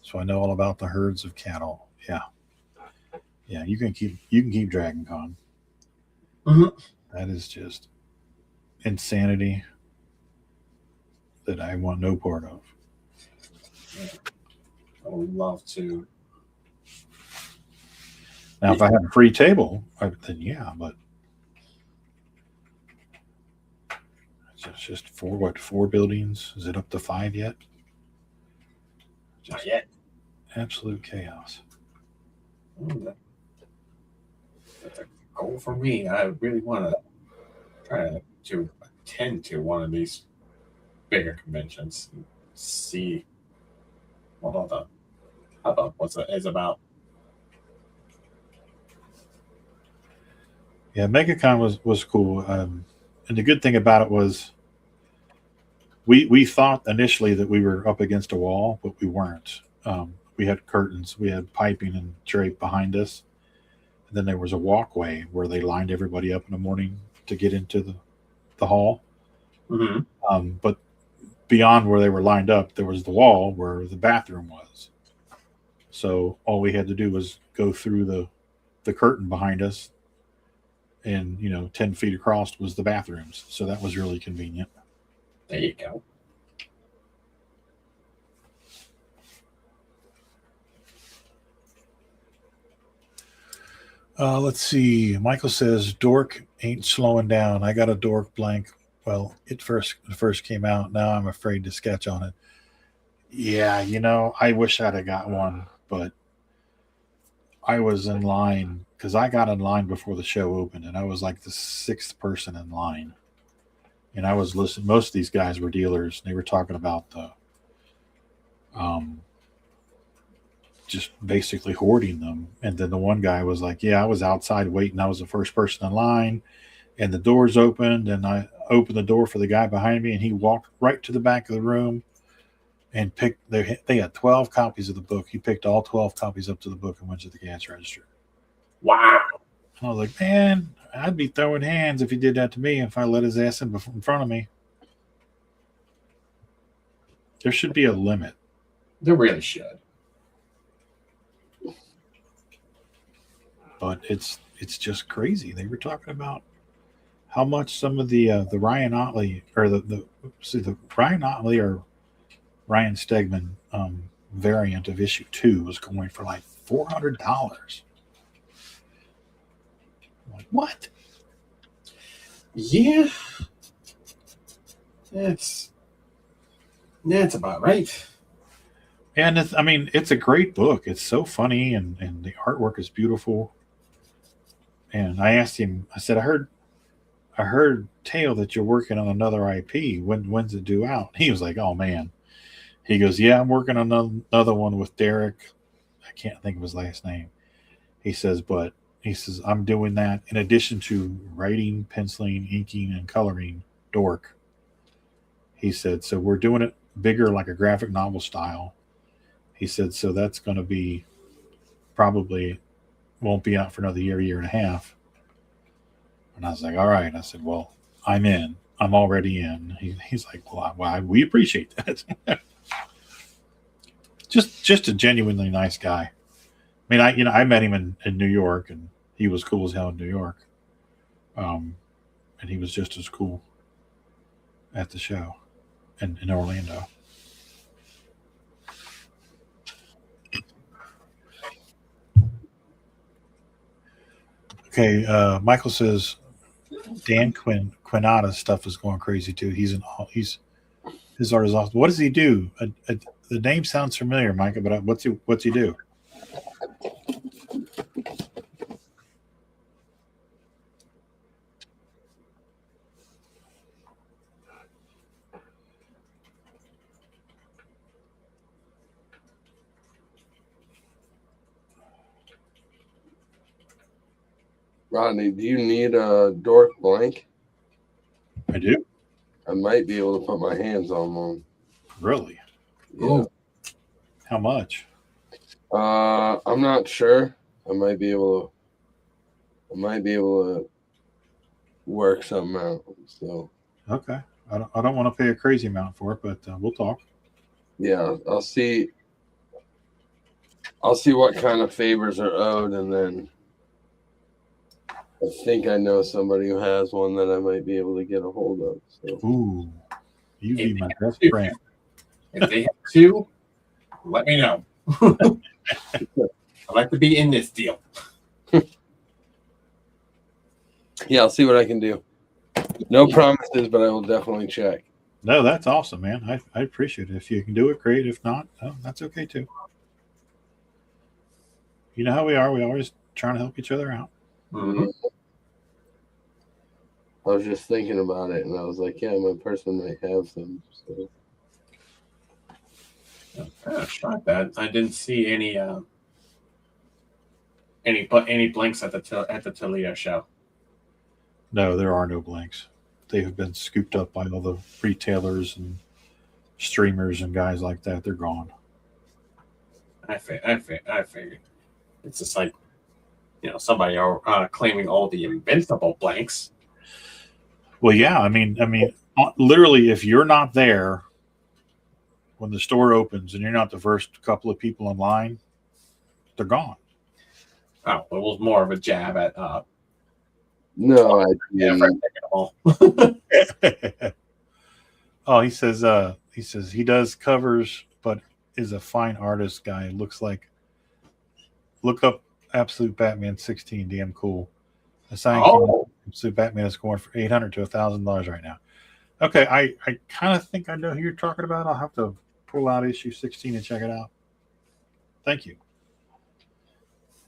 so I know all about the herds of cattle. Yeah. Yeah, you can keep Dragon Con. Mm-hmm. That is just insanity that I want no part of. I would love to. Now, if I have a free table, then yeah, but it's just four buildings? Is it up to 5 yet? Not yet. Absolute chaos. That's a goal for me. I really want to try to attend to one of these bigger conventions and see what all the hubbub is about. Yeah, MegaCon was cool. And the good thing about it was we thought initially that we were up against a wall, but we weren't. We had curtains, we had piping and drape behind us. And then there was a walkway where they lined everybody up in the morning to get into the hall. Mm-hmm. But beyond where they were lined up, there was the wall where the bathroom was. So all we had to do was go through the curtain behind us, and 10 feet across was the bathrooms. So that was really convenient. There you go. Let's see. Michael says dork ain't slowing down. I got a dork blank. Well, it first came out. Now I'm afraid to sketch on it. Yeah, I wish I'd have got one, but I was in line because I got in line before the show opened, and I was like the 6th person in line. And I was listening. Most of these guys were dealers. And they were talking about the, just basically hoarding them. And then the one guy was like, "Yeah, I was outside waiting. I was the first person in line, and the doors opened, and I opened the door for the guy behind me, and he walked right to the back of the room and picked. They had 12 copies of the book. He picked all 12 copies up to the book and went to the cash register. Wow. I was like, man, I'd be throwing hands if he did that to me. If I let his ass in front of me, there should be a limit. There really should. But it's just crazy. They were talking about how much some of the Ryan Otley or the Ryan Otley or Ryan Stegman variant of issue 2 was going for like $400. Like, what? Yeah, that's about right. And it's a great book. It's so funny, and the artwork is beautiful. And I asked him, I said, I heard tale that you're working on another IP. When's it due out? He was like, oh man. He goes, yeah, I'm working on another one with Derek. I can't think of his last name. He says, I'm doing that in addition to writing, penciling, inking, and coloring dork. He said, so we're doing it bigger, like a graphic novel style. He said, so that's going to be probably won't be out for another year and a half. And I was like, all right. I said, well, I'm in. I'm already in. He's like, well, we appreciate that. just a genuinely nice guy. I mean, I met him in New York, and he was cool as hell in New York. And he was just as cool at the show in Orlando. Okay, Michael says Dan Quinata's stuff is going crazy too. His art is awesome. What does he do? The name sounds familiar, Micah, but what's he do? Rodney, do you need a dork blank? I do. I might be able to put my hands on one. Really? Yeah. How much? I'm not sure. I might be able to work something out. So Okay. I don't want to pay a crazy amount for it, but we'll talk. yeah, I'll see. I'll see what kind of favors are owed, and then I think I know somebody who has one that I might be able to get a hold of. So Ooh, you be my best friend. If they have two, let me know. I'd like to be in this deal. yeah, I'll see what I can do. No promises, but I will definitely check. No, that's awesome, man. I appreciate it. If you can do it, great. If not, oh, that's okay too. You know how we are. We always trying to help each other out. Mm-hmm. I was just thinking about it, and I was like, yeah, my person might have some. So. I tried that. I didn't see any blinks at the Toledo show. No, there are no blanks. They have been scooped up by all the retailers and streamers and guys like that. They're gone. I figured. It's just like, somebody are claiming all the invincible blanks. Well, yeah. I mean, literally, if you're not there when the store opens and you're not the first couple of people in line, they're gone. Oh, it was more of a jab at. No, I didn't. Oh, he says he does covers, but is a fine artist guy. Look up Absolute Batman 16. Damn cool. The sign Absolute Batman is going for $800 to $1,000 right now. Okay, I kind of think I know who you're talking about. I'll have to pull out issue 16 and check it out. Thank you.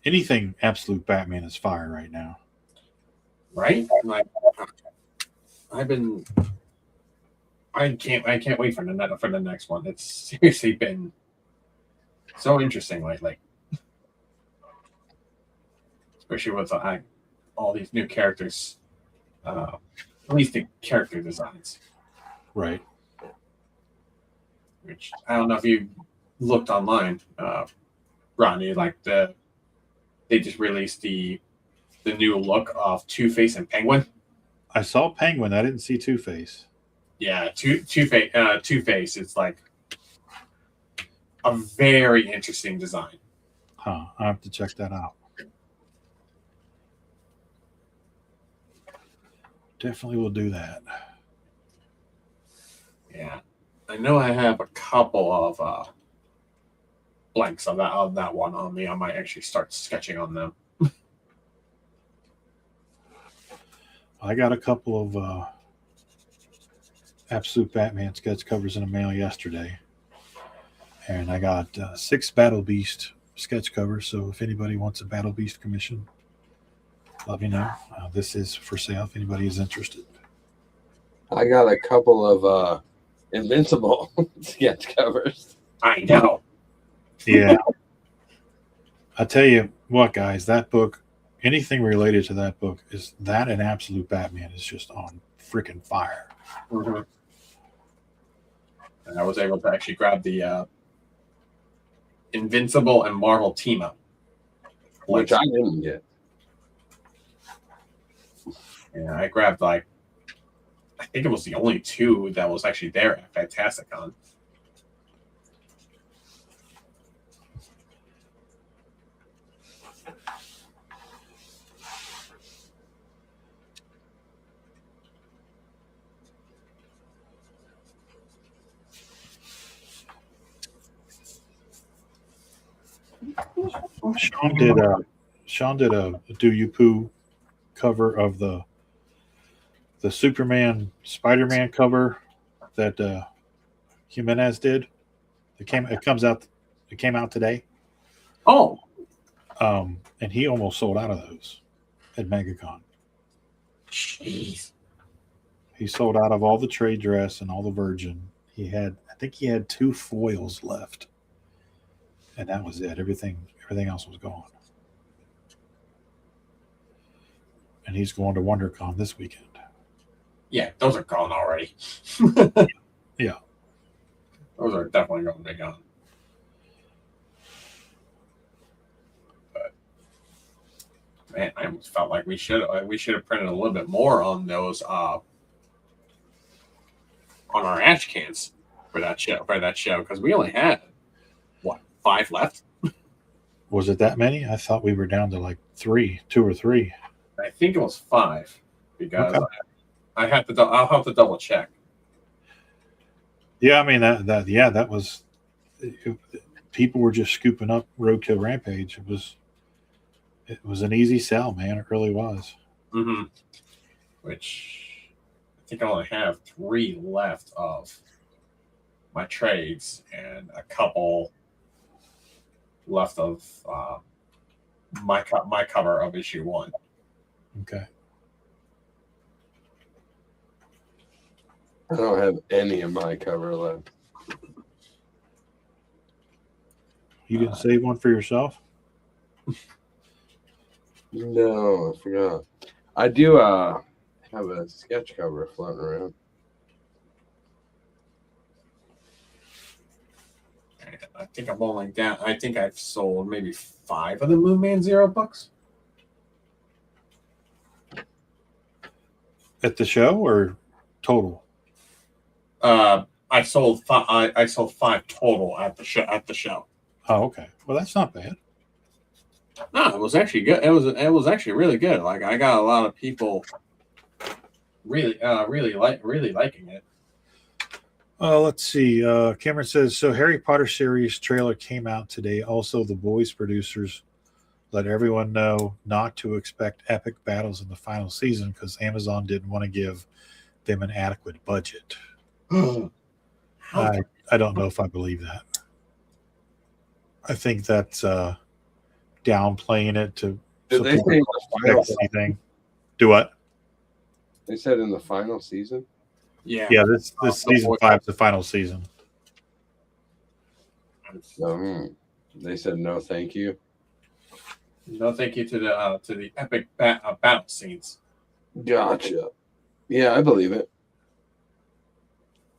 Anything Absolute Batman is fire right now. Right? Like, I can't wait for the next one. It's seriously been so interesting lately, especially with all these new characters. At least the character designs, right? Which I don't know if you looked online, Rodney. They just released the new look of Two-Face and Penguin. I saw Penguin. I didn't see Two-Face. Yeah, Two-Face. It's like a very interesting design. Huh. I have to check that out. Definitely will do that. Yeah, I know I have a couple of blanks of that one on me. I might actually start sketching on them. I got a couple of Absolute Batman sketch covers in the mail yesterday, and I got 6 Battle Beast sketch covers. So if anybody wants a Battle Beast commission, let me know. This is for sale if anybody is interested. I got a couple of Invincible sketch covers. I know. Yeah. I tell you what, guys, that book, anything related to that book, is that and Absolute Batman is just on freaking fire. Mm-hmm. And I was able to actually grab the Invincible and Marvel team up, which I didn't get. Yeah, I grabbed I think it was the only 2 that was actually there at Fantasticon. Sean did a Do You Poo cover of the Superman Spider-Man cover that Jimenez did. It came out today. Oh. And he almost sold out of those at MegaCon. Jeez. He sold out of all the trade dress and all the Virgin. I think he had 2 foils left. And that was it. Everything else was gone. And he's going to WonderCon this weekend. Yeah, those are gone already. Yeah. Those are definitely going to be gone. Man, I almost felt like we should have printed a little bit more on those on our ash cans for that show because we only had what 5 left. Was it that many? I thought we were down to like 2 or 3. I think it was 5 because Okay. I'll have to double check. Yeah, I mean that was people were just scooping up Roadkill Rampage. It was an easy sell, man. It really was. Mm-hmm. Which I think I only have 3 left of my trades and a couple left of my cover of issue 1. Okay. I don't have any of my cover left. You didn't save one for yourself? No, I forgot. I do have a sketch cover floating around. I think I'm only down. I think I've sold maybe 5 of the Moonman Zero books. At the show or total? I sold 5. I sold 5 total at the show. Oh, okay. Well, that's not bad. No, it was actually good. It was actually really good. Like I got a lot of people really liking it. Let's see. Cameron says, so Harry Potter series trailer came out today. Also, the Boys producers let everyone know not to expect epic battles in the final season because Amazon didn't want to give them an adequate budget. I don't know if I believe that. I think that's downplaying it to Did they say anything. Do what? They said in the final season? Yeah, this season 5 is the final season. They said no, thank you. No, thank you to the epic battle scenes. Gotcha. Yeah, I believe it.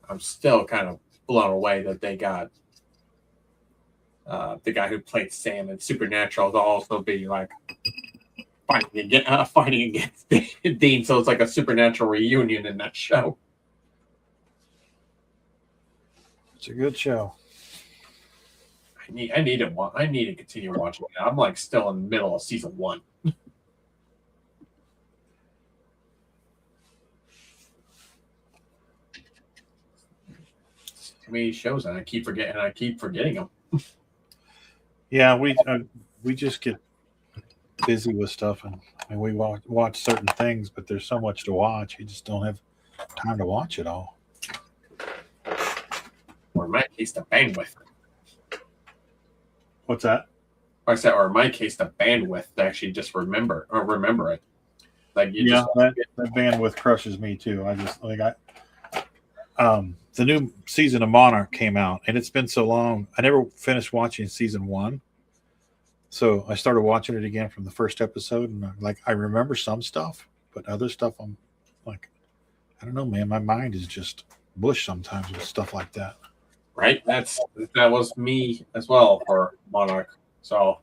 I'm still kind of blown away that they got the guy who played Sam in Supernatural to also be like fighting against Dean. So it's like a Supernatural reunion in that show. It's a good show. I need to continue watching it. I'm like still in the middle of season 1. Too many shows, and I keep forgetting them. Yeah, we just get busy with stuff, and we watch certain things, but there's so much to watch. You just don't have time to watch it all. Or in my case, the bandwidth. What's that? Or in my case, the bandwidth to actually just remember it. Like that bandwidth crushes me too. I just the new season of Monarch came out, and it's been so long. I never finished watching season 1, so I started watching it again from the first episode, and I remember some stuff, but other stuff I'm like, I don't know, man. My mind is just mush sometimes with stuff like that. Right, that was me as well for Monarch. So,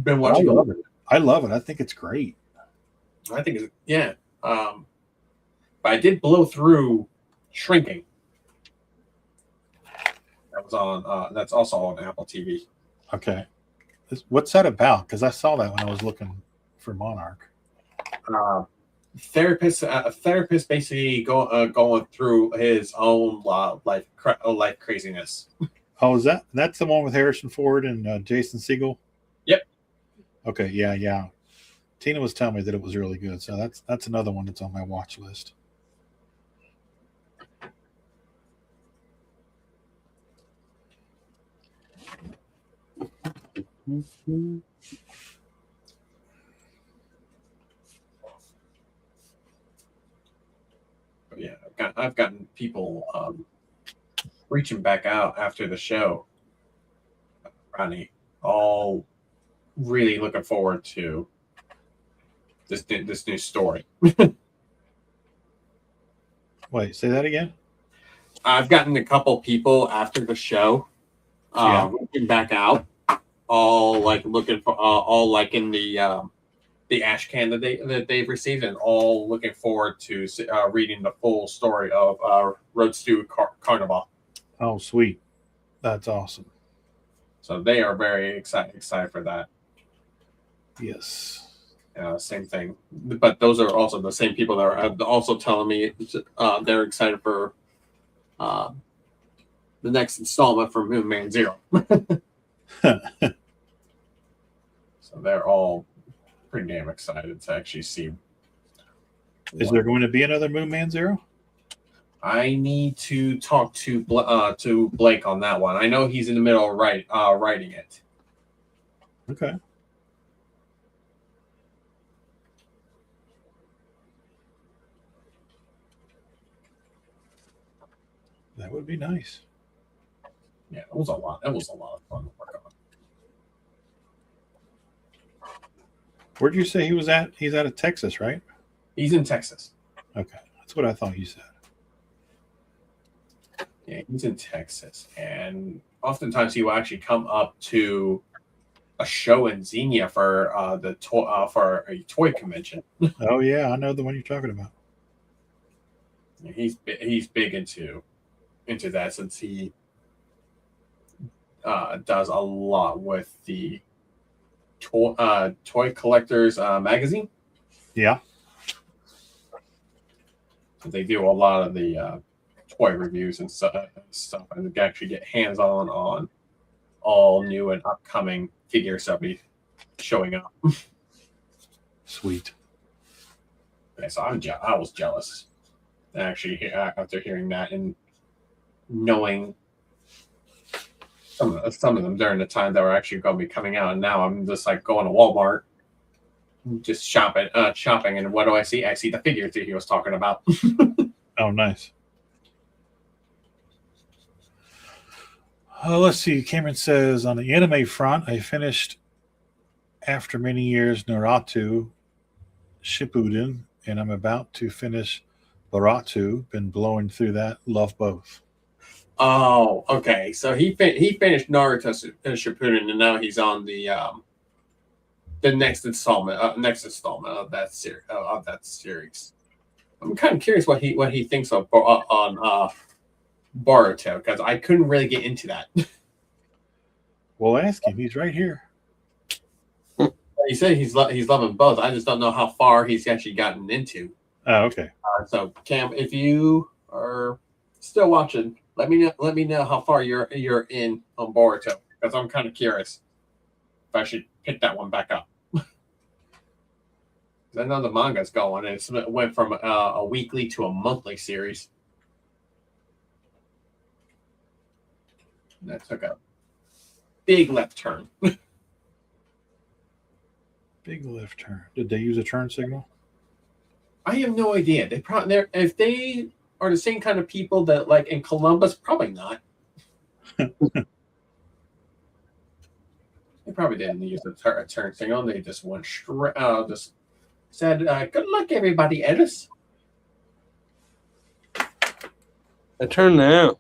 been watching. I love it. I think it's great. I think it's but I did blow through Shrinking. That was on. That's also on Apple TV. Okay, what's that about? Because I saw that when I was looking for Monarch. A therapist basically going through his own life craziness. Oh, that's the one with Harrison Ford and Jason Segel? Yep. Okay, yeah. Tina was telling me that it was really good, so that's another one that's on my watch list. But yeah, I've gotten people reaching back out after the show, Rodney, all really looking forward to this new story. Wait, say that again? I've gotten a couple people after the show reaching back out, all like looking for all like in the the ash can that they've received, and all looking forward to reading the full story of Road Stew Carnival. Oh, sweet. That's awesome. So they are very excited for that. Yes. Same thing. But those are also the same people that are also telling me they're excited for the next installment for Moon Man Zero. So they're all pretty damn excited to actually see. Is there going to be another Moon Man Zero? I need to talk to Blake on that one. I know he's in the middle of writing it. Okay. That would be nice. Yeah, it was a lot. It was a lot of fun to work on. Where'd you say he was at? He's out of Texas, right? He's in Texas. Okay, that's what I thought you said. Yeah, he's in Texas, and oftentimes he will actually come up to a show in Xenia for for a toy convention. Oh yeah, I know the one you're talking about. He's big into that, since he does a lot with the toy collectors magazine. Yeah. So they do a lot of the toy reviews and stuff, and they actually get hands-on all new and upcoming figures that be showing up. Sweet. Yeah, so I was jealous, actually, after hearing that and knowing some of them during the time that were actually going to be coming out. And now I'm just like going to Walmart, just shopping, and what do I see? I see the figures that he was talking about. Oh, nice. Let's see. Cameron says, on the anime front, I finished after many years Naruto Shippuden, and I'm about to finish Boruto. Been blowing through that. Love both. Oh, okay. So he finished Naruto Shippuden, and now he's on the next installment of that series. I'm kind of curious what he thinks of on Boruto, because I couldn't really get into that. Well, ask him. He's right here. He said he's loving both. I just don't know how far he's actually gotten into. Oh, okay. So Cam, if you are still watching, let me know how far you're in on Boruto, because I'm kind of curious if I should pick that one back up. I know the manga's going, and it went from a weekly to a monthly series. And that took a big left turn. Big left turn. Did they use a turn signal? I have no idea. If they are the same kind of people that like in Columbus, probably not. They probably didn't use a turn signal. They just went straight. Just said, "Good luck, everybody, Edis." I turn now.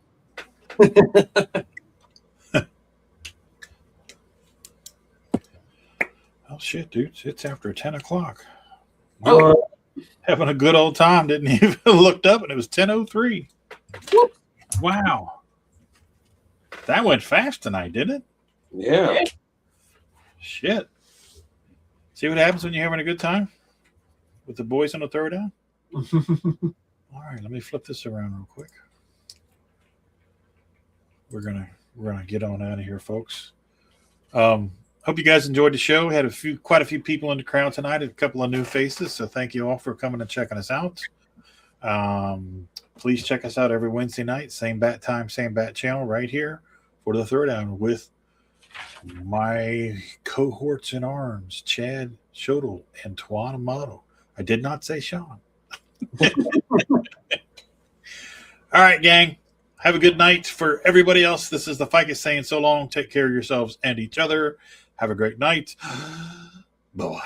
Oh shit, dude! It's after 10 o'clock. Oh. Having a good old time. Didn't even looked up, and it was 10:03. Wow, that went fast tonight, didn't it? Yeah. Shit. See what happens when you're having a good time with the boys on the Throwdown? All right, let me flip this around real quick. We're gonna get on out of here, folks. Hope you guys enjoyed the show. We had quite a few people in the crowd tonight, a couple of new faces. So thank you all for coming and checking us out. Please check us out every Wednesday night, same bat time, same bat channel, right here for the Throwdown with my cohorts in arms, Chad Shodel and Twan Amato. I did not say Sean. All right, gang. Have a good night. For everybody else, this is the Ficus saying so long. Take care of yourselves and each other. Have a great night. Bye-bye.